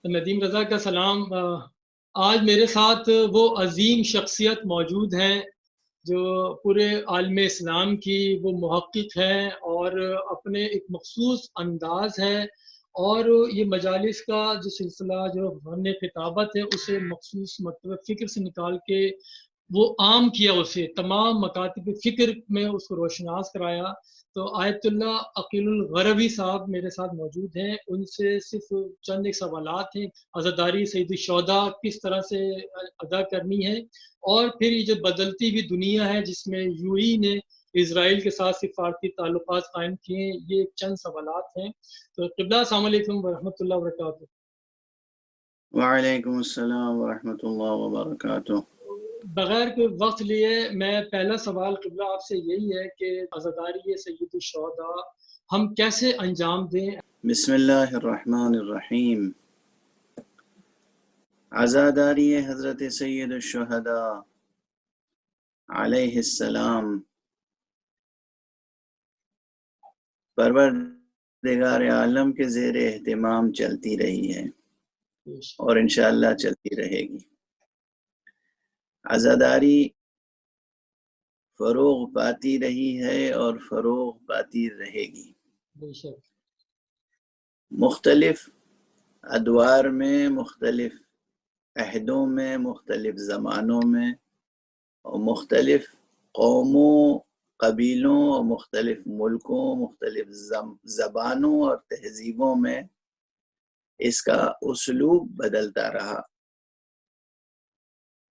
ندیم رضا کا سلام۔ آج میرے ساتھ وہ عظیم شخصیت موجود ہیں جو پورے عالم اسلام کی وہ محقق ہیں اور اپنے ایک مخصوص انداز ہے، اور یہ مجالس کا جو سلسلہ جو فن خطابت ہے اسے مخصوص مکتبہ فکر سے نکال کے وہ عام کیا، اسے تمام مکاتب فکر میں اس کو روشناس کرایا۔ تو آیت اللہ عقیل الغروی صاحب میرے ساتھ موجود ہیں، ان سے صرف چند ایک سوالات ہیں۔ عزاداری سید الشہداء کس طرح سے ادا کرنی ہے، اور پھر یہ جو بدلتی ہوئی دنیا ہے جس میں یو ای نے اسرائیل کے ساتھ سفارتی تعلقات قائم کیے ہیں، یہ چند سوالات ہیں۔ تو قبلہ السلام علیکم ورحمۃ اللہ وبرکاتہ۔ وعلیکم السلام ورحمۃ اللہ وبرکاتہ۔ بغیر کوئی وقت لیے میں پہلا سوال قبلہ آپ سے یہی ہے کہ عزاداری سید الشہداء ہم کیسے انجام دیں؟ بسم اللہ الرحمن الرحیم۔ عزاداری حضرت سید الشہداء علیہ السلام پروردگار عالم کے زیر اہتمام چلتی رہی ہے اور انشاءاللہ چلتی رہے گی۔ عزاداری فروغ پاتی رہی ہے اور فروغ پاتی رہے گی۔ مختلف ادوار میں، مختلف عہدوں میں، مختلف زمانوں میں اور مختلف قوموں، قبیلوں اور مختلف ملکوں، مختلف زبانوں اور تہذیبوں میں اس کا اسلوب بدلتا رہا۔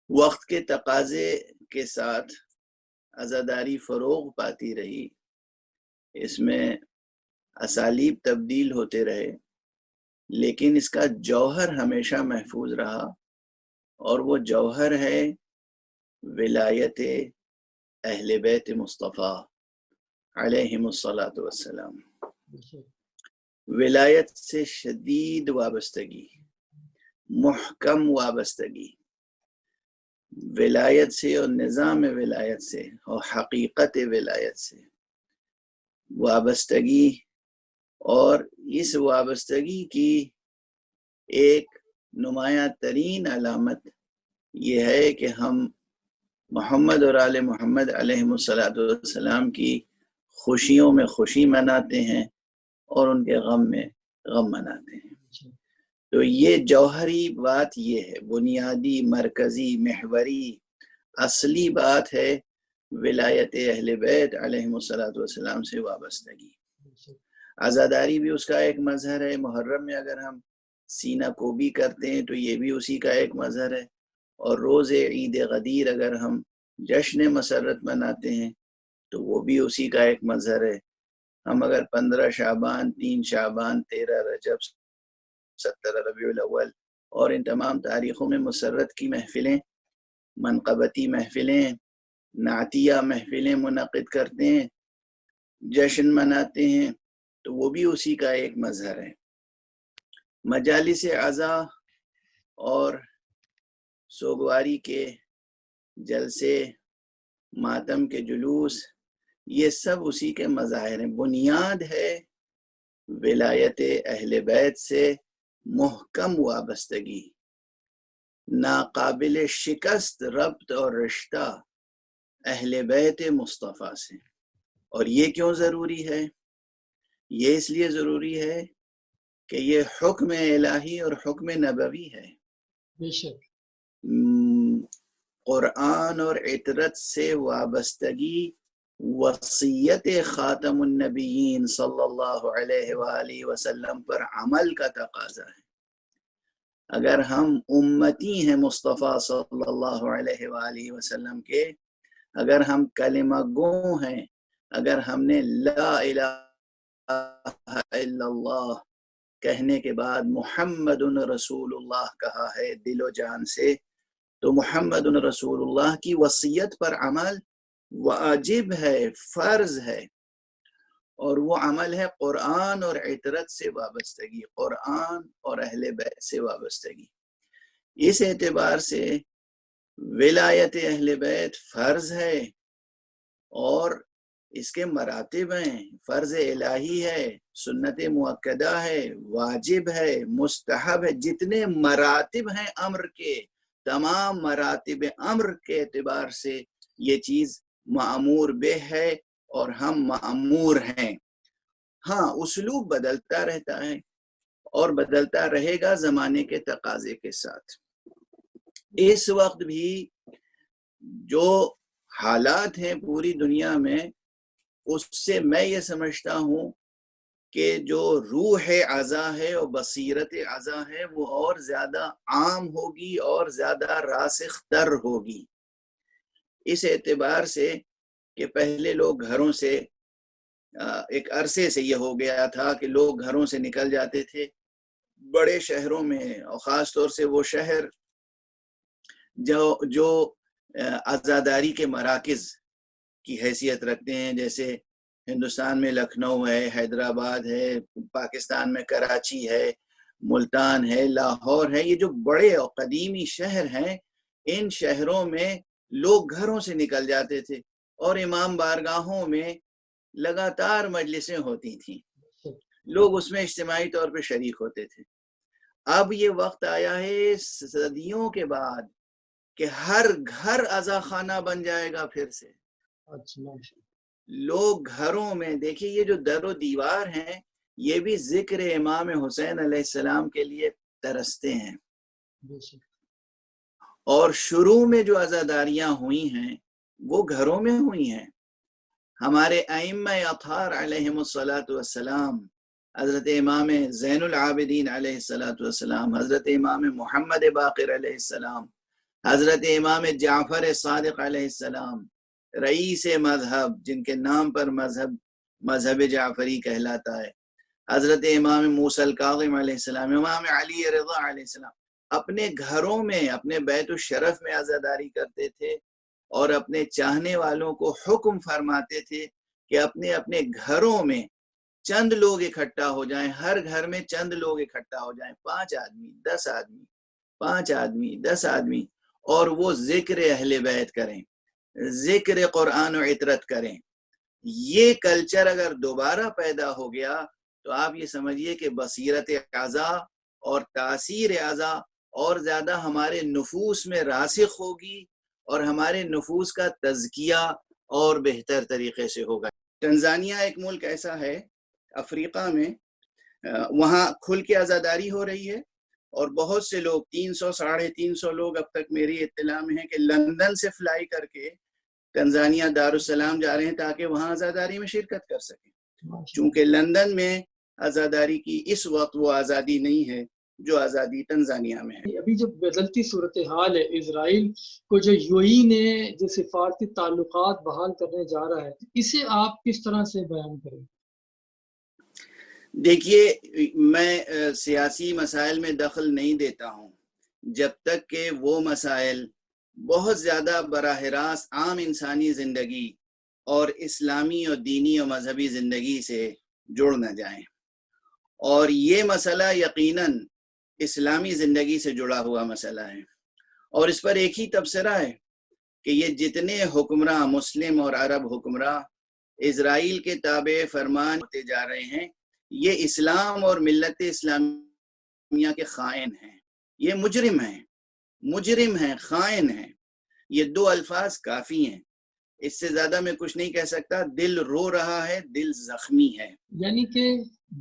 وقت کے تقاضے کے ساتھ عزاداری فروغ پاتی رہی، اس میں اسالیب تبدیل ہوتے رہے، لیکن اس کا جوہر ہمیشہ محفوظ رہا، اور وہ جوہر ہے ولایت اہل بیت مصطفیٰ علیہم الصلاۃ والسلام۔ ولایت سے شدید وابستگی، محکم وابستگی، ولایت سے اور نظام ولایت سے اور حقیقت ولایت سے وابستگی، اور اس وابستگی کی ایک نمایاں ترین علامت یہ ہے کہ ہم محمد اور آل محمد علیہم السلام کی خوشیوں میں خوشی مناتے ہیں اور ان کے غم میں غم مناتے ہیں۔ تو یہ جوہری بات یہ ہے، بنیادی، مرکزی، محوری، اصلی بات ہے ولایت اہل بیت علیہم السلام سے وابستگی۔ عزاداری بھی اس کا ایک مظہر ہے۔ محرم میں اگر ہم سینہ کوبی کرتے ہیں تو یہ بھی اسی کا ایک مظہر ہے، اور روز عید غدیر اگر ہم جشن مسرت مناتے ہیں تو وہ بھی اسی کا ایک مظہر ہے۔ ہم اگر 15 شعبان، 3 شعبان، 13 رجب، 17 ربیع الاول اور ان تمام تاریخوں میں مسرت کی محفلیں، منقبتی محفلیں، نعتیہ محفلیں منعقد کرتے ہیں، جشن مناتے ہیں، تو وہ بھی اسی کا ایک مظہر ہے۔ مجالس عزا اور سوگواری کے جلسے، ماتم کے جلوس، یہ سب اسی کے مظاہر ہیں۔ بنیاد ہے ولایت اہل بیت سے محکم وابستگی، ناقابل شکست ربط اور رشتہ اہل بیت مصطفیٰ سے۔ اور یہ کیوں ضروری ہے؟ یہ اس لیے ضروری ہے کہ یہ حکم الہی اور حکم نبوی ہے۔ بے شک قرآن اور عطرت سے وابستگی وصیت خاتم النبیین صلی اللہ علیہ وآلہ وسلم پر عمل کا تقاضا ہے۔ اگر ہم امتی ہیں مصطفیٰ صلی اللہ علیہ وآلہ وسلم کے، اگر ہم کلمہ گو ہیں، اگر ہم نے لا الہ الا اللہ کہنے کے بعد محمد رسول اللہ کہا ہے دل و جان سے، تو محمد رسول اللہ کی وصیت پر عمل واجب ہے، فرض ہے، اور وہ عمل ہے قرآن اور عطرت سے وابستگی، قرآن اور اہل بیت سے وابستگی۔ اس اعتبار سے ولایت اہل بیت فرض ہے، اور اس کے مراتب ہیں، فرض الہی ہے، سنت مؤکدہ ہے، واجب ہے، مستحب ہے، جتنے مراتب ہیں امر کے، تمام مراتب امر کے اعتبار سے یہ چیز معمور بہ ہے اور ہم معمور ہیں۔ ہاں اسلوب بدلتا رہتا ہے اور بدلتا رہے گا زمانے کے تقاضے کے ساتھ۔ اس وقت بھی جو حالات ہیں پوری دنیا میں، اس سے میں یہ سمجھتا ہوں کہ جو روح عزا ہے اور بصیرت عزا ہے وہ اور زیادہ عام ہوگی اور زیادہ راسخ تر ہوگی، اس اعتبار سے کہ پہلے لوگ گھروں سے ایک عرصے سے یہ ہو گیا تھا کہ لوگ گھروں سے نکل جاتے تھے بڑے شہروں میں، اور خاص طور سے وہ شہر جو عزاداری کے مراکز کی حیثیت رکھتے ہیں، جیسے ہندوستان میں لکھنؤ ہے، حیدرآباد ہے، پاکستان میں کراچی ہے، ملتان ہے، لاہور ہے، یہ جو بڑے اور قدیمی شہر ہیں، ان شہروں میں لوگ گھروں سے نکل جاتے تھے اور امام بارگاہوں میں لگاتار مجلسیں ہوتی تھیں، لوگ اس میں اجتماعی طور پہ شریک ہوتے تھے۔ اب یہ وقت آیا ہے صدیوں کے بعد کہ ہر گھر عزا خانہ بن جائے گا پھر سے۔ لوگ گھروں میں، دیکھیے یہ جو در و دیوار ہیں یہ بھی ذکر امام حسین علیہ السلام کے لیے ترستے ہیں، اور شروع میں جو عزاداریاں ہوئی ہیں وہ گھروں میں ہوئی ہیں۔ ہمارے ائمہ اطہار علیہم السلام، حضرت امام زین العابدین علیہ السلام، حضرت امام محمد باقر علیہ السلام، حضرت امام جعفر صادق علیہ السلام، رئیس مذہب جن کے نام پر مذہب جعفری کہلاتا ہے، حضرت امام موسیٰ الکاظم علیہ السلام، امام علی رضا علیہ السلام، اپنے گھروں میں اپنے بیت الشرف میں عزاداری کرتے تھے اور اپنے چاہنے والوں کو حکم فرماتے تھے کہ اپنے اپنے گھروں میں چند لوگ اکٹھا ہو جائیں، ہر گھر میں چند لوگ اکٹھا ہو جائیں، 5 آدمی 10 آدمی، 5 آدمی 10 آدمی، اور وہ ذکر اہل بیت کریں، ذکر قرآن و عطرت کریں۔ یہ کلچر اگر دوبارہ پیدا ہو گیا تو آپ یہ سمجھیے کہ بصیرت عزا اور تاثیر عزا اور زیادہ ہمارے نفوس میں راسخ ہوگی اور ہمارے نفوس کا تزکیہ اور بہتر طریقے سے ہوگا۔ تنزانیہ ایک ملک ایسا ہے افریقہ میں، وہاں کھل کے عزاداری ہو رہی ہے، اور بہت سے لوگ 300 350 لوگ اب تک میری اطلاع میں ہیں کہ لندن سے فلائی کر کے تنزانیہ دارالسلام جا رہے ہیں تاکہ وہاں عزاداری میں شرکت کر سکیں، چونکہ لندن میں عزاداری کی اس وقت وہ آزادی نہیں ہے جو آزادی تنزانیہ میں ہے۔ ابھی جو بدلتی صورتحال ہے، اسرائیل کو جو یو ای نے جو سفارتی تعلقات بحال کرنے جا رہا ہے، اسے آپ کس طرح سے بیان کریں؟ دیکھیے میں سیاسی مسائل میں دخل نہیں دیتا ہوں جب تک کہ وہ مسائل بہت زیادہ براہ راست عام انسانی زندگی اور اسلامی اور دینی اور مذہبی زندگی سے جڑ نہ جائیں، اور یہ مسئلہ یقیناً اسلامی زندگی سے جڑا ہوا مسئلہ ہے، اور اس پر ایک ہی تبصرہ ہے کہ یہ جتنے حکمراں مسلم اور عرب حکمراں اسرائیل کے تابع فرمان ہوتے جا رہے ہیں، یہ اسلام اور ملت اسلامیہ کے خائن ہیں، یہ مجرم ہیں، خائن ہیں۔ یہ 2 الفاظ کافی ہیں، اس سے زیادہ میں کچھ نہیں کہہ سکتا۔ دل رو رہا ہے، دل زخمی ہے۔ یعنی کہ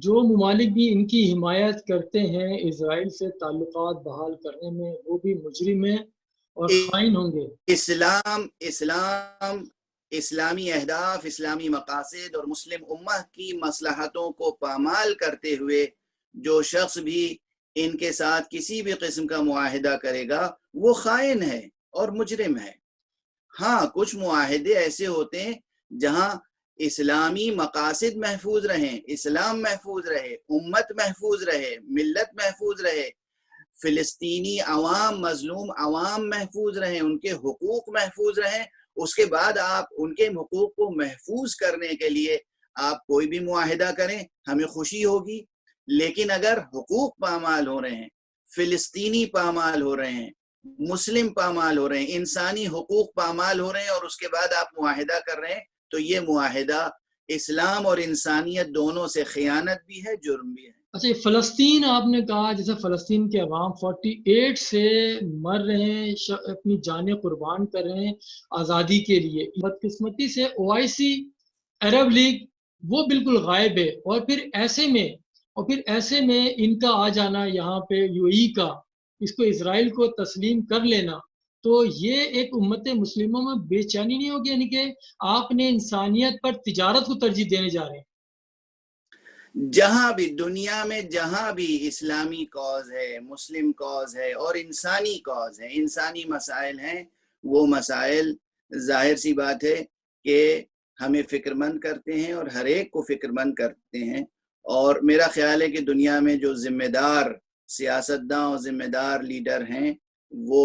جو ممالک بھی ان کی حمایت کرتے ہیں اسرائیل سے تعلقات بحال کرنے میں، وہ بھی مجرم ہیں اور خائن ہوں گے۔ اسلامی اہداف، اسلامی مقاصد اور مسلم امہ کی مصلحتوں کو پامال کرتے ہوئے جو شخص بھی ان کے ساتھ کسی بھی قسم کا معاہدہ کرے گا وہ خائن ہے اور مجرم ہے۔ ہاں کچھ معاہدے ایسے ہوتے ہیں جہاں اسلامی مقاصد محفوظ رہیں، اسلام محفوظ رہے، امت محفوظ رہے، ملت محفوظ رہے، فلسطینی عوام، مظلوم عوام محفوظ رہیں، ان کے حقوق محفوظ رہیں۔ اس کے بعد آپ ان کے حقوق کو محفوظ کرنے کے لیے آپ کوئی بھی معاہدہ کریں، ہمیں خوشی ہوگی۔ لیکن اگر حقوق پامال ہو رہے ہیں، فلسطینی پامال ہو رہے ہیں، مسلم پامال ہو رہے ہیں، انسانی حقوق پامال ہو رہے ہیں، اور اس کے بعد آپ معاہدہ کر رہے ہیں، تو یہ معاہدہ اسلام اور انسانیت دونوں سے خیانت بھی ہے، جرم بھی ہے۔ اچھا، فلسطین آپ نے کہا، جیسے فلسطین کے عوام 48 سے مر رہے ہیں، اپنی جانیں قربان کر رہے ہیں آزادی کے لیے۔ بدقسمتی سے OIC عرب لیگ وہ بالکل غائب ہے، اور پھر ایسے میں ان کا آ جانا یہاں پہ UAE کا، اس کو اسرائیل کو تسلیم کر لینا، تو یہ ایک امت مسلموں میں بے چینی نہیں ہوگی؟ یعنی کہ آپ نے انسانیت پر تجارت کو ترجیح دینے جا رہے ہیں۔ جہاں بھی دنیا میں جہاں بھی اسلامی کاز ہے، مسلم کاز ہے اور انسانی کاز ہے، انسانی مسائل ہیں، وہ مسائل ظاہر سی بات ہے کہ ہمیں فکر مند کرتے ہیں اور ہر ایک کو فکر مند کرتے ہیں۔ اور میرا خیال ہے کہ دنیا میں جو ذمہ دار سیاستداں اور ذمہ دار لیڈر ہیں وہ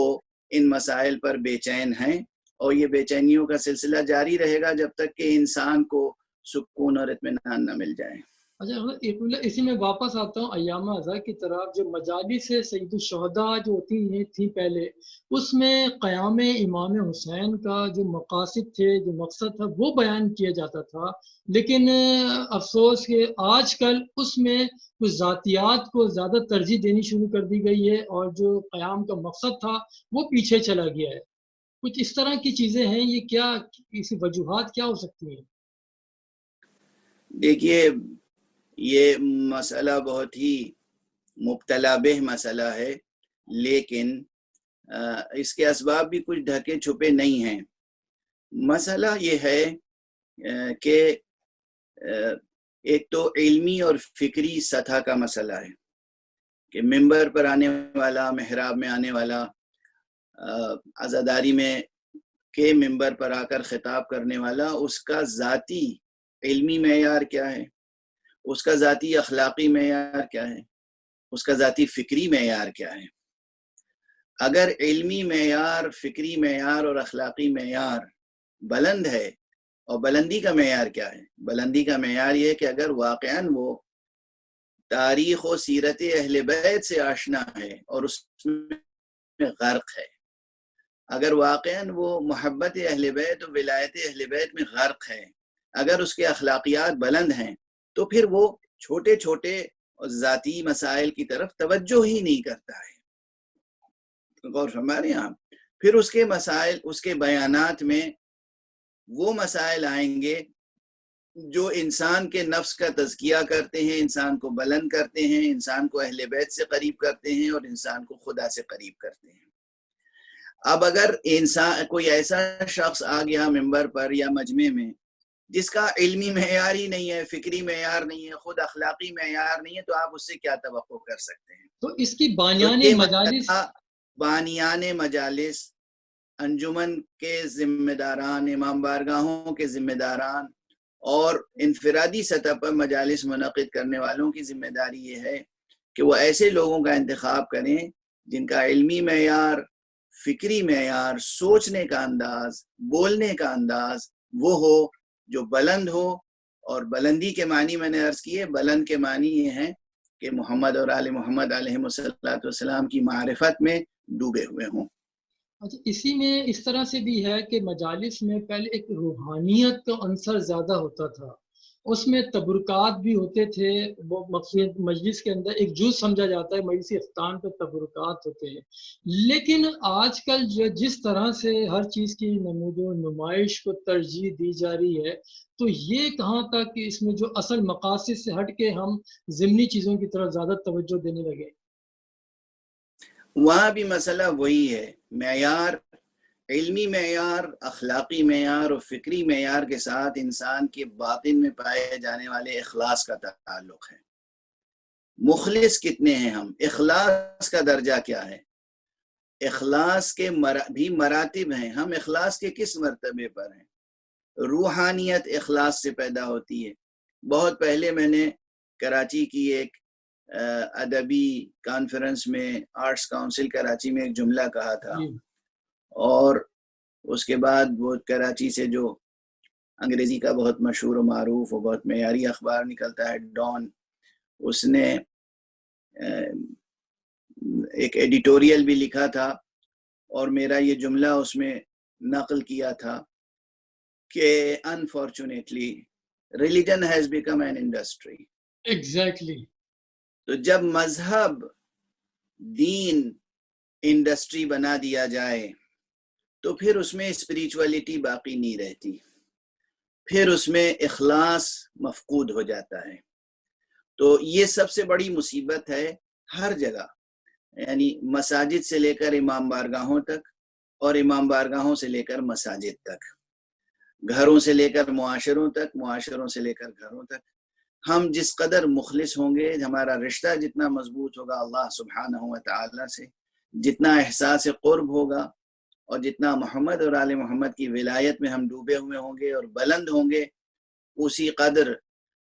ان مسائل پر بے چین ہیں، اور یہ بے چینیوں کا سلسلہ جاری رہے گا جب تک کہ انسان کو سکون اور اطمینان نہ مل جائے۔ اچھا، اسی میں واپس آتا ہوں ایام ازاں کی طرف۔ جو مجالس سید الشہداء جو ہوتی تھی پہلے، اس میں قیام امام حسین کا جو مقاصد تھے، جو مقصد تھا، وہ بیان کیا جاتا تھا، لیکن افسوس کہ آج کل اس میں کچھ ذاتیات کو زیادہ ترجیح دینی شروع کر دی گئی ہے، اور جو قیام کا مقصد تھا وہ پیچھے چلا گیا ہے۔ کچھ اس طرح کی چیزیں ہیں، یہ کیا اسی وجوہات کیا ہو سکتی ہیں؟ دیکھیے، یہ مسئلہ بہت ہی مبتلا بہ مسئلہ ہے، لیکن اس کے اسباب بھی کچھ ڈھکے چھپے نہیں ہیں۔ مسئلہ یہ ہے کہ ایک تو علمی اور فکری سطح کا مسئلہ ہے کہ ممبر پر آنے والا، محراب میں آنے والا، عزاداری میں کے ممبر پر آ کر خطاب کرنے والا، اس کا ذاتی علمی معیار کیا ہے، اس کا ذاتی اخلاقی معیار کیا ہے، اس کا ذاتی فکری معیار کیا ہے۔ اگر علمی معیار، فکری معیار اور اخلاقی معیار بلند ہے، اور بلندی کا معیار کیا ہے؟ بلندی کا معیار یہ ہے کہ اگر واقعاً وہ تاریخ و سیرت اہل بیت سے آشنا ہے اور اس میں غرق ہے، اگر واقعاً وہ محبت اہل بیت و ولایت اہل بیت میں غرق ہے، اگر اس کے اخلاقیات بلند ہیں، تو پھر وہ چھوٹے چھوٹے ذاتی مسائل کی طرف توجہ ہی نہیں کرتا ہے۔ غور فرمائیں آپ، پھر اس کے مسائل، اس کے بیانات میں وہ مسائل آئیں گے جو انسان کے نفس کا تزکیہ کرتے ہیں، انسان کو بلند کرتے ہیں، انسان کو اہل بیت سے قریب کرتے ہیں اور انسان کو خدا سے قریب کرتے ہیں۔ اب اگر انسان کوئی ایسا شخص آ گیا ممبر پر یا مجمع میں جس کا علمی معیار ہی نہیں ہے، فکری معیار نہیں ہے، خود اخلاقی معیار نہیں ہے، تو آپ اس سے کیا توقع کر سکتے ہیں؟ تو اس کی تو بانیان یہ مجالس، بانیان مجالس، انجمن کے ذمہ داران، امام بارگاہوں کے ذمہ داران اور انفرادی سطح پر مجالس منعقد کرنے والوں کی ذمہ داری یہ ہے کہ وہ ایسے لوگوں کا انتخاب کریں جن کا علمی معیار، فکری معیار، سوچنے کا انداز، بولنے کا انداز وہ ہو جو بلند ہو۔ اور بلندی کے معنی میں نے عرض کیے، بلند کے معنی یہ ہیں کہ محمد اور آل محمد علیہ السلام کی معرفت میں ڈوبے ہوئے ہوں۔ اچھا، اسی میں اس طرح سے بھی ہے کہ مجالس میں پہلے ایک روحانیت کا عنصر زیادہ ہوتا تھا، اس میں تبرکات بھی ہوتے تھے۔ وہ مقصد مجلس کے اندر ایک جز سمجھا جاتا ہے، مجلس اختتام پہ تبرکات ہوتے ہیں۔ لیکن آج کل جس طرح سے ہر چیز کی نمود و نمائش کو ترجیح دی جا رہی ہے، تو یہ کہاں تک اس میں جو اصل مقاصد سے ہٹ کے ہم ضمنی چیزوں کی طرف زیادہ توجہ دینے لگے؟ وہاں بھی مسئلہ وہی ہے، معیار، علمی معیار، اخلاقی معیار اور فکری معیار کے ساتھ انسان کے باطن میں پائے جانے والے اخلاص کا تعلق ہے۔ مخلص کتنے ہیں ہم؟ اخلاص کا درجہ کیا ہے؟ اخلاص کے بھی مراتب ہیں، ہم اخلاص کے کس مرتبے پر ہیں؟ روحانیت اخلاص سے پیدا ہوتی ہے۔ بہت پہلے میں نے کراچی کی ایک ادبی کانفرنس میں، آرٹس کاؤنسل کراچی میں، ایک جملہ کہا تھا، اور اس کے بعد وہ کراچی سے جو انگریزی کا بہت مشہور و معروف اور بہت معیاری اخبار نکلتا ہے، ڈان، اس نے ایک ایڈیٹوریل بھی لکھا تھا اور میرا یہ جملہ اس میں نقل کیا تھا کہ unfortunately religion has become an industry. Exactly. تو جب مذہب دین انڈسٹری بنا دیا جائے تو پھر اس میں اسپریچولیٹی باقی نہیں رہتی، پھر اس میں اخلاص مفقود ہو جاتا ہے. تو یہ سب سے بڑی مصیبت ہے ہر جگہ، یعنی مساجد سے لے کر امام بارگاہوں تک، اور امام بارگاہوں سے لے کر مساجد تک، گھروں سے لے کر معاشروں تک، معاشروں سے لے کر گھروں تک. ہم جس قدر مخلص ہوں گے، ہمارا رشتہ جتنا مضبوط ہوگا اللہ سبحانہ و تعالی سے، جتنا احساس قرب ہوگا، اور جتنا محمد اور آل محمد کی ولایت میں ہم ڈوبے ہوئے ہوں گے اور بلند ہوں گے، اسی قدر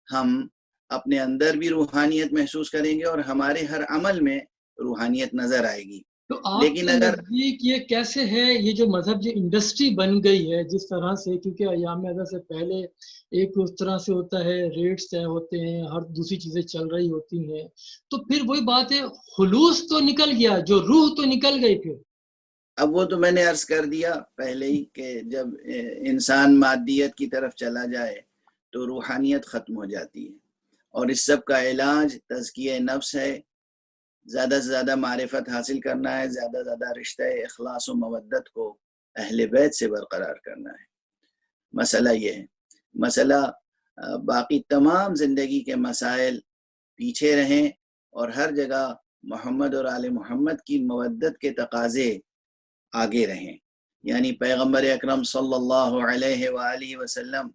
ہم اپنے اندر بھی روحانیت محسوس کریں گے اور ہمارے ہر عمل میں روحانیت نظر آئے گی. تو آپ لیکن کے اگر نزدیک یہ کیسے ہے، یہ جو مذہب جو انڈسٹری بن گئی ہے جس طرح سے، کیونکہ ایام ادا سے پہلے ایک اس طرح سے ہوتا ہے، ریٹس طے ہوتے ہیں، ہر دوسری چیزیں چل رہی ہوتی ہیں، تو پھر وہی بات ہے، خلوص تو نکل گیا، جو روح تو نکل گئی پھر. اب وہ تو میں نے عرض کر دیا پہلے ہی کہ جب انسان مادیت کی طرف چلا جائے تو روحانیت ختم ہو جاتی ہے، اور اس سب کا علاج تزکیہ نفس ہے، زیادہ سے زیادہ معرفت حاصل کرنا ہے، زیادہ سے زیادہ رشتہ اخلاص و مودت کو اہل بیت سے برقرار کرنا ہے. مسئلہ یہ ہے. مسئلہ باقی تمام زندگی کے مسائل پیچھے رہیں اور ہر جگہ محمد اور آل محمد کی مودت کے تقاضے آگے رہیں. یعنی پیغمبر اکرم صلی اللہ علیہ وآلہ وسلم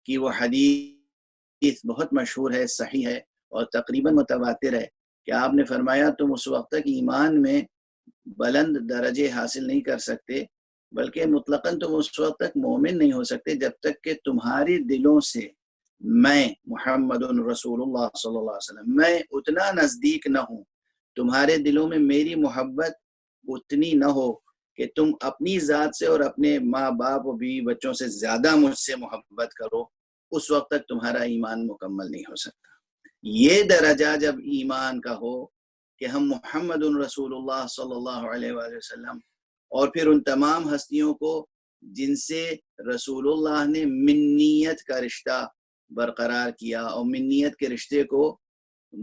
کی وہ حدیث بہت مشہور ہے، صحیح ہے اور تقریباً متواتر ہے، کہ آپ نے فرمایا تم اس وقت تک ایمان میں بلند درجے حاصل نہیں کر سکتے، بلکہ مطلقاً تم اس وقت تک مومن نہیں ہو سکتے جب تک کہ تمہارے دلوں سے میں محمد رسول اللہ صلی اللہ علیہ وسلم، میں اتنا نزدیک نہ ہوں، تمہارے دلوں میں میری محبت اتنی نہ ہو کہ تم اپنی ذات سے اور اپنے ماں باپ و بیوی بچوں سے زیادہ مجھ سے محبت کرو، اس وقت تک تمہارا ایمان مکمل نہیں ہو سکتا. یہ درجہ جب ایمان کا ہو کہ ہم محمد رسول اللہ صلی اللہ علیہ وآلہ وسلم اور پھر ان تمام ہستیوں کو جن سے رسول اللہ نے منیت کا رشتہ برقرار کیا اور منیت کے رشتے کو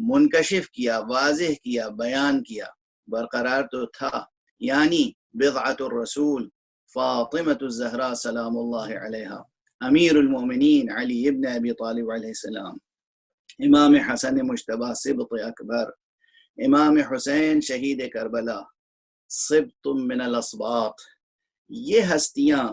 منکشف کیا، واضح کیا، بیان کیا، برقرار تو تھا. یعنی بضعۃ الرسول فاطمۃ الزہرا سلام اللہ علیہا، امیر المومنین علی ابن ابی طالب علیہ السلام، امام حسن مجتبی سبط اکبر، امام حسین شہید کربلا، سبط من الاسباط. یہ ہستیاں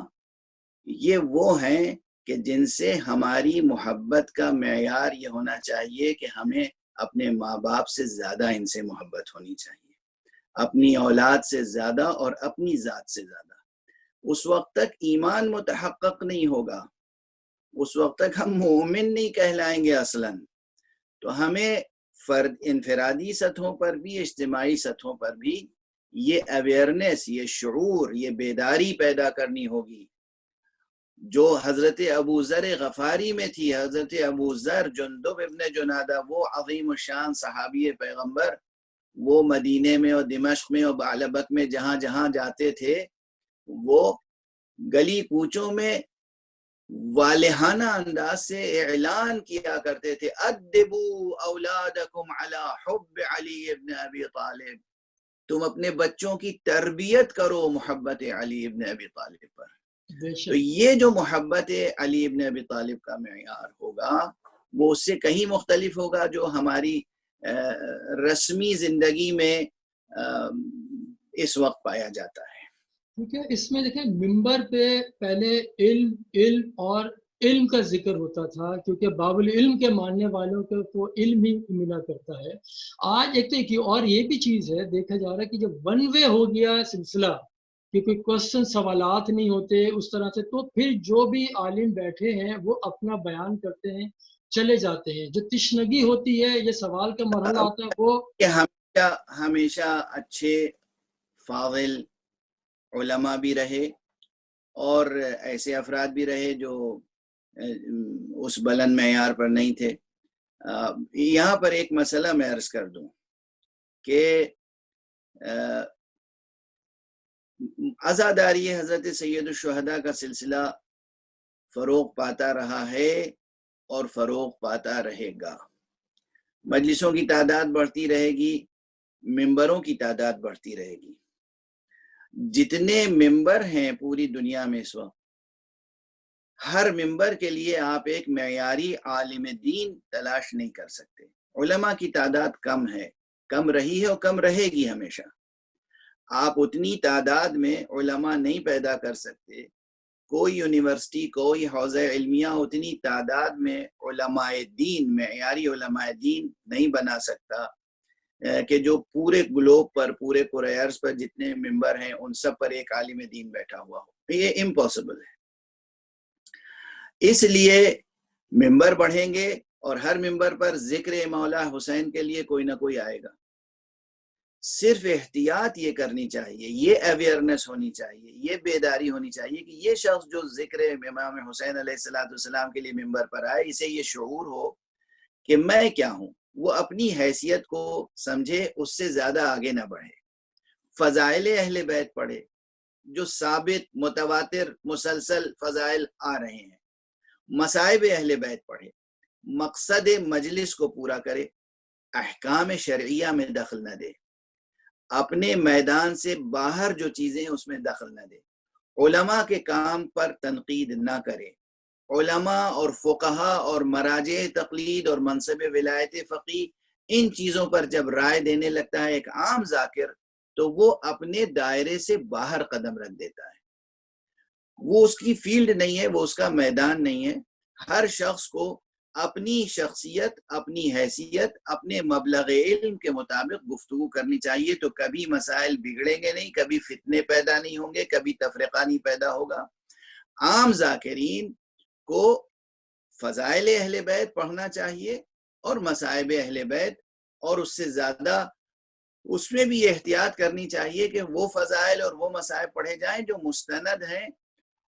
یہ وہ ہیں کہ جن سے ہماری محبت کا معیار یہ ہونا چاہیے کہ ہمیں اپنے ماں باپ سے زیادہ ان سے محبت ہونی چاہیے، اپنی اولاد سے زیادہ اور اپنی ذات سے زیادہ. اس وقت تک ایمان متحقق نہیں ہوگا، اس وقت تک ہم مومن نہیں کہلائیں گے اصلاً. تو ہمیں انفرادی سطحوں پر بھی، اجتماعی سطحوں پر بھی یہ اویئرنیس، یہ شعور، یہ بیداری پیدا کرنی ہوگی جو حضرت ابو ذر غفاری میں تھی. حضرت ابو ذر جندب ابن جنادہ، وہ عظیم الشان صحابی پیغمبر، وہ مدینے میں اور دمشق میں اور بعلبک میں جہاں جہاں جاتے تھے، وہ گلی کوچوں میں والہانہ انداز سے اعلان کیا کرتے تھے، ادبوا اولادکم علی حب علی ابن ابی طالب، تم اپنے بچوں کی تربیت کرو محبت علی ابن ابی طالب پر. تو یہ جو محبت علی ابن ابی طالب کا معیار ہوگا وہ اس سے کہیں مختلف ہوگا جو ہماری رسمی زندگی میں اس وقت پایا جاتا ہے. ٹھیک ہے. اس میں دیکھیں ممبر پہ پہلے علم اور علم کا ذکر ہوتا تھا، کیونکہ باب العلم کے ماننے والوں کو علم ہی ملا کرتا ہے. آج ایک تو اور یہ بھی چیز ہے، دیکھا جا رہا ہے کہ جب ون وے ہو گیا سلسلہ کہ کوئی کوشچن سوالات نہیں ہوتے اس طرح سے، تو پھر جو بھی عالم بیٹھے ہیں وہ اپنا بیان کرتے ہیں، چلے جاتے ہیں. جو تشنگی ہوتی ہے، یہ سوال کا مرحلہ آتا ہے، وہ کہ ہمیشہ اچھے فاضل علماء بھی رہے اور ایسے افراد بھی رہے جو اس بلند معیار پر نہیں تھے. یہاں پر ایک مسئلہ میں عرض کر دوں کہ عزاداری حضرت سید الشہداء کا سلسلہ فروغ پاتا رہا ہے اور فروغ پاتا رہے گا۔ مجلسوں کی تعداد بڑھتی رہے گی، ممبروں کی تعداد بڑھتی رہے گی۔ جتنے ممبر ہیں پوری دنیا میں اس وقت، ہر ممبر کے لیے آپ ایک معیاری عالم دین تلاش نہیں کر سکتے۔ علماء کی تعداد کم ہے، کم رہی ہے اور کم رہے گی ہمیشہ۔ آپ اتنی تعداد میں علماء نہیں پیدا کر سکتے، کوئی یونیورسٹی، کوئی حوزہ علمیہ اتنی تعداد میں علماء دین، معیاری علماء دین نہیں بنا سکتا کہ جو پورے گلوب پر، پورے کرۂ ارض پر جتنے ممبر ہیں ان سب پر ایک عالم دین بیٹھا ہوا ہو۔ یہ امپاسبل ہے۔ اس لیے ممبر بڑھیں گے اور ہر ممبر پر ذکر مولا حسین کے لیے کوئی نہ کوئی آئے گا۔ صرف احتیاط یہ کرنی چاہیے، یہ اویئرنس ہونی چاہیے، یہ بیداری ہونی چاہیے کہ یہ شخص جو ذکر امام حسین علیہ السلام کے لیے ممبر پر آئے، اسے یہ شعور ہو کہ میں کیا ہوں، وہ اپنی حیثیت کو سمجھے، اس سے زیادہ آگے نہ بڑھے۔ فضائل اہل بیت پڑھے، جو ثابت متواتر مسلسل فضائل آ رہے ہیں۔ مصائب اہل بیت پڑھے، مقصد مجلس کو پورا کرے، احکام شرعیہ میں دخل نہ دے، اپنے میدان سے باہر جو چیزیں اس میں دخل نہ دے، علماء کے کام پر تنقید نہ کرے۔ علماء اور فقہا اور مراجع تقلید اور منصب ولایت فقی، ان چیزوں پر جب رائے دینے لگتا ہے ایک عام ذاکر، تو وہ اپنے دائرے سے باہر قدم رکھ دیتا ہے۔ وہ اس کی فیلڈ نہیں ہے، وہ اس کا میدان نہیں ہے۔ ہر شخص کو اپنی شخصیت، اپنی حیثیت، اپنے مبلغ علم کے مطابق گفتگو کرنی چاہیے، تو کبھی مسائل بگڑیں گے نہیں، کبھی فتنے پیدا نہیں ہوں گے، کبھی تفرقہ نہیں پیدا ہوگا۔ عام ذاکرین کو فضائل اہل بیت پڑھنا چاہیے اور مصائب اہل بیت، اور اس سے زیادہ اس میں بھی احتیاط کرنی چاہیے کہ وہ فضائل اور وہ مصائب پڑھے جائیں جو مستند ہیں،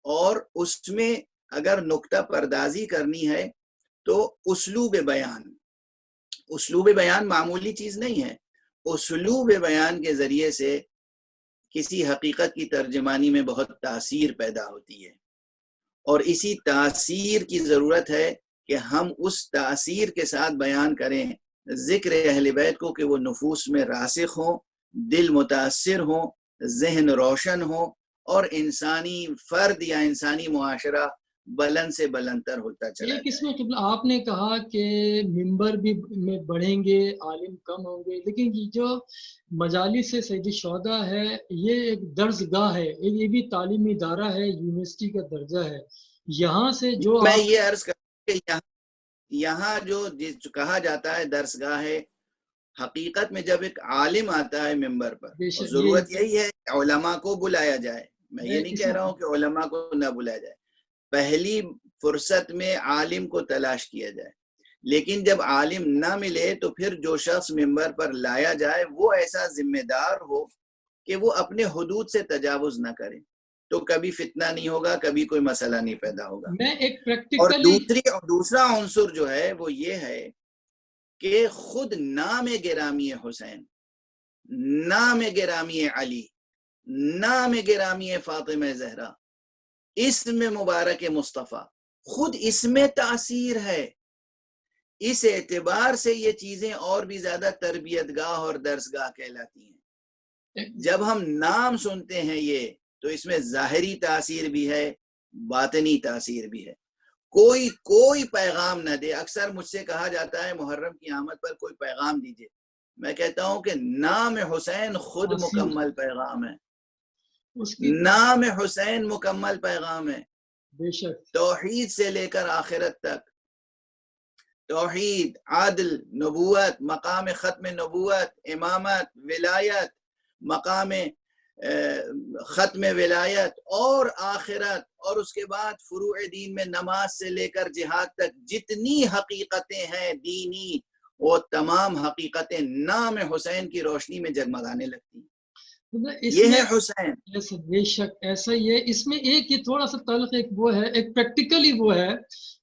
اور اس میں اگر نکتہ پردازی کرنی ہے تو اسلوب بیان معمولی چیز نہیں ہے۔ اسلوب بیان کے ذریعے سے کسی حقیقت کی ترجمانی میں بہت تاثیر پیدا ہوتی ہے، اور اسی تاثیر کی ضرورت ہے کہ ہم اس تاثیر کے ساتھ بیان کریں ذکر اہل بیت کو، کہ وہ نفوس میں راسخ ہوں، دل متاثر ہوں، ذہن روشن ہوں، اور انسانی فرد یا انسانی معاشرہ بلند سے بلندتر ہوتا چلا ایک اس جائے۔ میں قبلہ آپ نے کہا کہ ممبر بھی میں بڑھیں گے، عالم کم ہوں گے، لیکن یہ جو مجالس سید الشہداء ہے، یہ ایک درسگاہ ہے، یہ بھی تعلیمی ادارہ ہے، یونیورسٹی کا درجہ ہے۔ یہاں سے جو میں آپ یہ عرض کروں کہ یہاں جو کہا جاتا ہے درسگاہ ہے، حقیقت میں جب ایک عالم آتا ہے ممبر پر، بے اور شک ضرورت یہی ہے کہ علماء کو بلایا جائے۔ میں یہ نہیں اس کہہ رہا ہوں کہ علماء کو نہ بلایا جائے، پہلی فرصت میں عالم کو تلاش کیا جائے، لیکن جب عالم نہ ملے تو پھر جو شخص ممبر پر لایا جائے وہ ایسا ذمہ دار ہو کہ وہ اپنے حدود سے تجاوز نہ کرے، تو کبھی فتنہ نہیں ہوگا، کبھی کوئی مسئلہ نہیں پیدا ہوگا۔ میں ایک اور پریکٹیکلی دوسرا عنصر جو ہے وہ یہ ہے کہ خود نام گرامی حسین، نام گرامی علی، نام گرامی فاطمہ زہرا، اسم مبارک مصطفیٰ، خود اس میں تاثیر ہے۔ اس اعتبار سے یہ چیزیں اور بھی زیادہ تربیت گاہ اور درسگاہ کہلاتی ہیں۔ جب ہم نام سنتے ہیں یہ، تو اس میں ظاہری تاثیر بھی ہے، باطنی تاثیر بھی ہے۔ کوئی پیغام نہ دے۔ اکثر مجھ سے کہا جاتا ہے محرم کی آمد پر کوئی پیغام دیجئے، میں کہتا ہوں کہ نام حسین خود مکمل پیغام ہے۔ نام حسین مکمل پیغام ہے، بے شک توحید سے لے کر آخرت تک، توحید، عدل، نبوت، مقام ختم نبوت، امامت، ولایت، مقام ختم ولایت اور آخرت، اور اس کے بعد فروع دین میں نماز سے لے کر جہاد تک جتنی حقیقتیں ہیں دینی، وہ تمام حقیقتیں نام حسین کی روشنی میں جگمگانے لگتی ہیں۔ یہ اس میں ہے حسین. ایسا بے شک ایسا ہی ہے. اس میں ایک یہ تھوڑا سا تعلق ایک وہ ہے، ایک پریکٹیکلی وہ ہے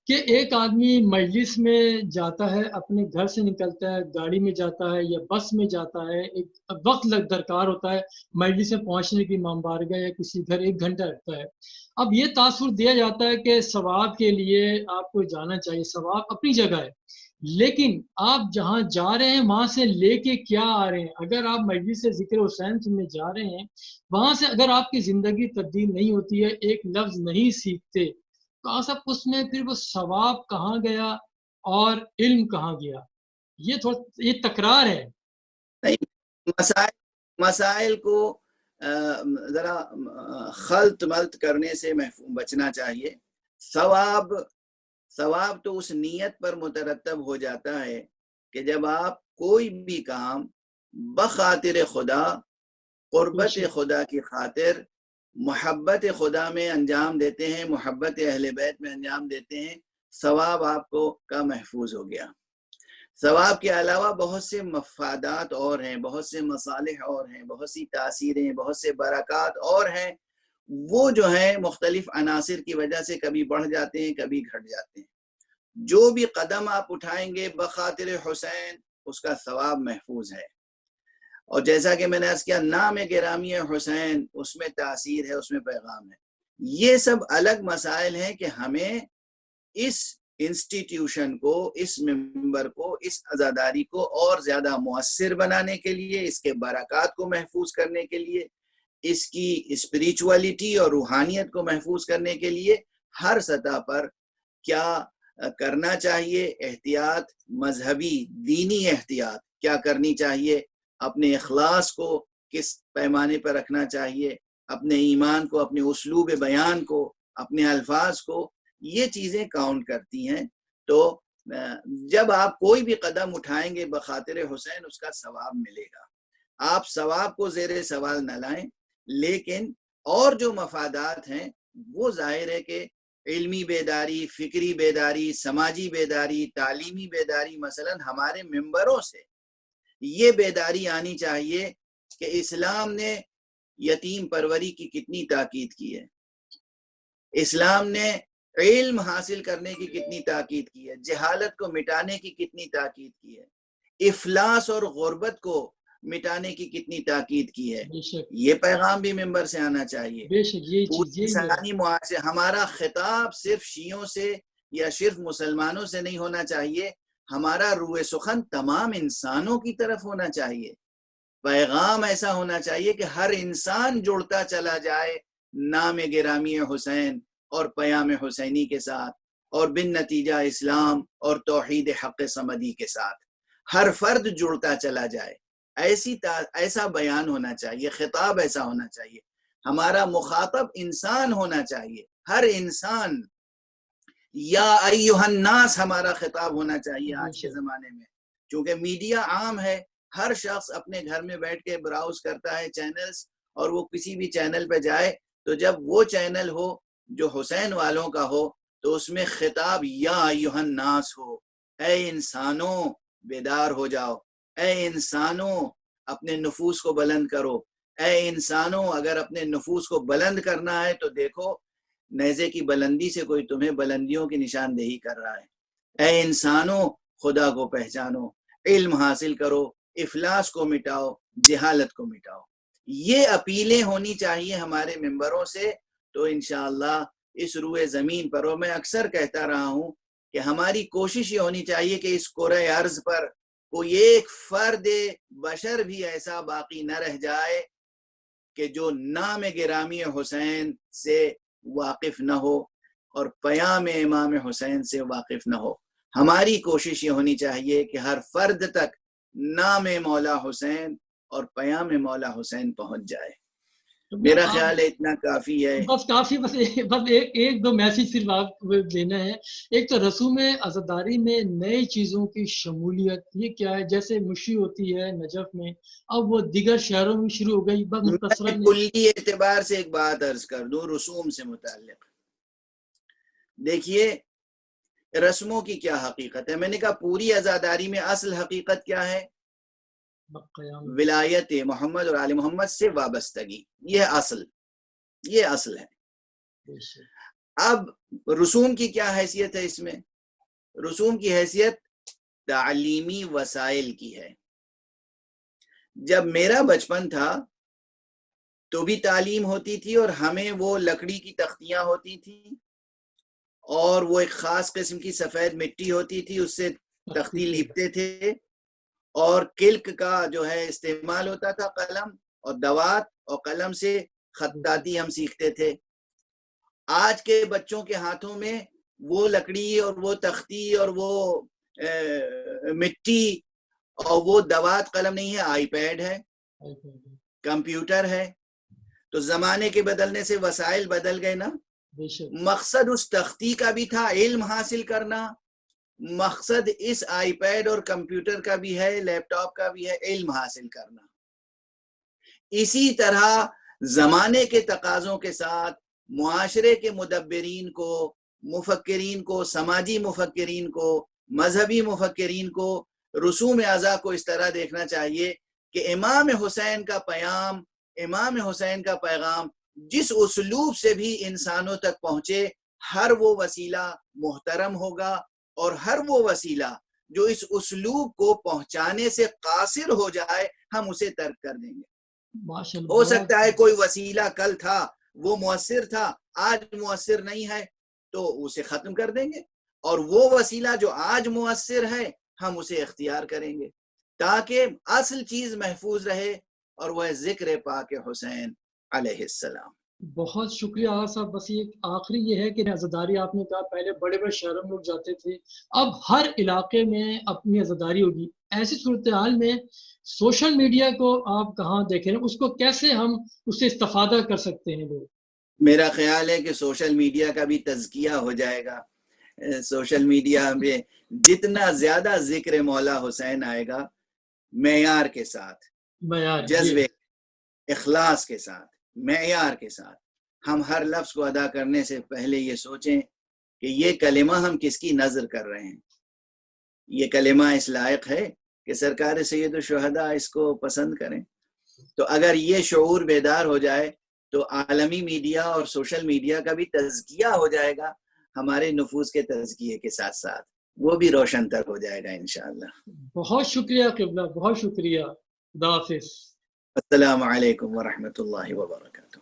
کہ ایک آدمی مجلس میں جاتا ہے، اپنے گھر سے نکلتا ہے، گاڑی میں جاتا ہے یا بس میں جاتا ہے، ایک وقت درکار ہوتا ہے مجلس میں پہنچنے کی، امام بارگاہ یا کسی گھر 1 گھنٹہ لگتا ہے. اب یہ تاثر دیا جاتا ہے کہ ثواب کے لیے آپ کو جانا چاہیے، ثواب اپنی جگہ ہے، لیکن آپ جہاں جا رہے ہیں وہاں سے لے کے کیا آ رہے ہیں. اگر آپ مجلس ذکر حسین سننے جا رہے ہیں، وہاں سے اگر آپ کی زندگی تبدیل نہیں ہوتی ہے، ایک لفظ نہیں سیکھتے، تو آپ سب اس میں پھر وہ ثواب کہاں گیا اور علم کہاں گیا. یہ تکرار ہے. نہیں، مسائل کو ذرا خلط ملط کرنے سے بچنا چاہیے. ثواب تو اس نیت پر مترتب ہو جاتا ہے کہ جب آپ کوئی بھی کام بخاطر خدا، قربت خدا کی خاطر، محبت خدا میں انجام دیتے ہیں، محبت اہل بیت میں انجام دیتے ہیں، ثواب آپ کو کا محفوظ ہو گیا. ثواب کے علاوہ بہت سے مفادات اور ہیں، بہت سے مصالح اور ہیں، بہت سی تاثیریں، بہت سے برکات اور ہیں. وہ جو ہیں مختلف عناصر کی وجہ سے کبھی بڑھ جاتے ہیں، کبھی گھٹ جاتے ہیں. جو بھی قدم آپ اٹھائیں گے بخاطر حسین، اس کا ثواب محفوظ ہے. اور جیسا کہ میں نے عرض کیا، نام گرامی حسین، اس میں تاثیر ہے، اس میں پیغام ہے. یہ سب الگ مسائل ہیں کہ ہمیں اس انسٹیٹیوشن کو، اس ممبر کو، اس عزاداری کو اور زیادہ مؤثر بنانے کے لیے، اس کے برکات کو محفوظ کرنے کے لیے، اس کی اسپریچولیٹی اور روحانیت کو محفوظ کرنے کے لیے ہر سطح پر کیا کرنا چاہیے. احتیاط، مذہبی دینی احتیاط کیا کرنی چاہیے، اپنے اخلاص کو کس پیمانے پر رکھنا چاہیے، اپنے ایمان کو، اپنے اسلوب بیان کو، اپنے الفاظ کو، یہ چیزیں کاؤنٹ کرتی ہیں. تو جب آپ کوئی بھی قدم اٹھائیں گے بخاطر حسین، اس کا ثواب ملے گا. آپ ثواب کو زیر سوال نہ لائیں، لیکن اور جو مفادات ہیں وہ ظاہر ہے کہ علمی بیداری، فکری بیداری، سماجی بیداری، تعلیمی بیداری، مثلا ہمارے ممبروں سے یہ بیداری آنی چاہیے کہ اسلام نے یتیم پروری کی کتنی تاکید کی ہے، اسلام نے علم حاصل کرنے کی کتنی تاکید کی ہے، جہالت کو مٹانے کی کتنی تاکید کی ہے، افلاس اور غربت کو مٹانے کی کتنی تاکید کی ہے. یہ پیغام بھی ممبر سے آنا چاہیے. پوری انسانی معاشرے، ہمارا خطاب صرف شیعوں سے یا صرف مسلمانوں سے نہیں ہونا چاہیے، ہمارا روح سخن تمام انسانوں کی طرف ہونا چاہیے. پیغام ایسا ہونا چاہیے کہ ہر انسان جڑتا چلا جائے نام گرامی حسین اور پیام حسینی کے ساتھ، اور بن نتیجہ اسلام اور توحید حق صمدی کے ساتھ. ہر فرد جڑتا چلا جائے، ایسا بیان ہونا چاہیے، خطاب ایسا ہونا چاہیے. ہمارا مخاطب انسان ہونا چاہیے، ہر انسان. یا ایھا الناس ہمارا خطاب ہونا چاہیے آج کے زمانے میں. چونکہ میڈیا عام ہے، ہر شخص اپنے گھر میں بیٹھ کے براؤز کرتا ہے چینلز، اور وہ کسی بھی چینل پہ جائے تو جب وہ چینل ہو جو حسین والوں کا ہو تو اس میں خطاب یا ایھا الناس ہو، اے انسانوں بیدار ہو جاؤ، اے انسانوں اپنے نفوس کو بلند کرو، اے انسانوں اگر اپنے نفوس کو بلند کرنا ہے تو دیکھو نیزے کی بلندی سے کوئی تمہیں بلندیوں کی نشاندہی کر رہا ہے. اے انسانوں خدا کو پہچانو، علم حاصل کرو، افلاس کو مٹاؤ، جہالت کو مٹاؤ. یہ اپیلیں ہونی چاہیے ہمارے ممبروں سے. تو انشاءاللہ اس روئے زمین پر، اور میں اکثر کہتا رہا ہوں کہ ہماری کوشش یہ ہونی چاہیے کہ اس کرۂ ارض پر کوئی ایک فرد بشر بھی ایسا باقی نہ رہ جائے کہ جو نام گرامی حسین سے واقف نہ ہو اور پیام امام حسین سے واقف نہ ہو. ہماری کوشش یہ ہونی چاہیے کہ ہر فرد تک نام مولا حسین اور پیام مولا حسین پہنچ جائے. میرا خیال ہے اتنا کافی ہے. بس کافی، بس ایک دو میسیج صرف آپ کو دینا ہے. ایک تو رسوم عزاداری میں نئی چیزوں کی شمولیت، یہ کیا ہے؟ جیسے مشی ہوتی ہے نجف میں، اب وہ دیگر شہروں میں شروع ہو گئی. بس میں کلی اعتبار سے ایک بات عرض کر دوں رسوم سے متعلق. دیکھیے رسموں کی کیا حقیقت ہے. میں نے کہا پوری عزاداری میں اصل حقیقت کیا ہے؟ قیام ولایت محمد اور آل محمد سے وابستگی، یہ اصل ہے۔ بے شک۔ اب رسوم کی کیا حیثیت ہے؟ اس میں رسوم کی حیثیت تعلیمی وسائل کی ہے۔ جب میرا بچپن تھا تو بھی تعلیم ہوتی تھی، اور ہمیں وہ لکڑی کی تختیاں ہوتی تھیں اور وہ ایک خاص قسم کی سفید مٹی ہوتی تھی، اس سے تختی لیپتے تھے، اور کلک کا جو ہے استعمال ہوتا تھا، قلم اور دوات اور قلم سے خطاطی ہم سیکھتے تھے۔ آج کے بچوں کے ہاتھوں میں وہ لکڑی اور وہ تختی اور وہ مٹی اور وہ دوات قلم نہیں ہے، آئی پیڈ ہے، کمپیوٹر ہے۔ تو زمانے کے بدلنے سے وسائل بدل گئے نا۔ مقصد اس تختی کا بھی تھا علم حاصل کرنا، مقصد اس آئی پیڈ اور کمپیوٹر کا بھی ہے، لیپ ٹاپ کا بھی ہے، علم حاصل کرنا۔ اسی طرح زمانے کے تقاضوں کے ساتھ معاشرے کے مدبرین کو، مفکرین کو، سماجی مفکرین کو، مذہبی مفکرین کو رسوم اعضاء کو اس طرح دیکھنا چاہیے کہ امام حسین کا پیام، امام حسین کا پیغام جس اسلوب سے بھی انسانوں تک پہنچے، ہر وہ وسیلہ محترم ہوگا، اور ہر وہ وسیلہ جو اس اسلوب کو پہنچانے سے قاصر ہو جائے ہم اسے ترک کر دیں گے۔ ہو سکتا ہے کوئی وسیلہ کل تھا وہ مؤثر تھا، آج مؤثر نہیں ہے، تو اسے ختم کر دیں گے، اور وہ وسیلہ جو آج مؤثر ہے ہم اسے اختیار کریں گے، تاکہ اصل چیز محفوظ رہے، اور وہ ذکر پاک حسین علیہ السلام۔ بہت شکریہ آغا صاحب۔ بس یہ آخری یہ ہے کہ عزاداری آپ نے کہا پہلے بڑے بڑے شہروں میں لوگ جاتے تھے، اب ہر علاقے میں اپنی عزاداری ہوگی۔ ایسی صورتحال میں سوشل میڈیا کو آپ کہاں دیکھیں، اس کو کیسے ہم اس سے استفادہ کر سکتے ہیں لوگ؟ میرا خیال ہے کہ سوشل میڈیا کا بھی تزکیہ ہو جائے گا۔ سوشل میڈیا میں جتنا زیادہ ذکر مولا حسین آئے گا، معیار کے ساتھ، جذبے، اخلاص کے ساتھ، معیار کے ساتھ، ہم ہر لفظ کو ادا کرنے سے پہلے یہ سوچیں کہ یہ کلمہ ہم کس کی نظر کر رہے ہیں، یہ کلمہ اس لائق ہے کہ سرکار سید الشہداء اس کو پسند کریں۔ تو اگر یہ شعور بیدار ہو جائے تو عالمی میڈیا اور سوشل میڈیا کا بھی تزکیہ ہو جائے گا، ہمارے نفوس کے تزکیے کے ساتھ ساتھ وہ بھی روشن تر ہو جائے گا انشاءاللہ۔ بہت شکریہ قبلہ، بہت شکریہ۔ خدا حافظ۔ السلام علیکم ورحمۃ اللہ وبرکاتہ۔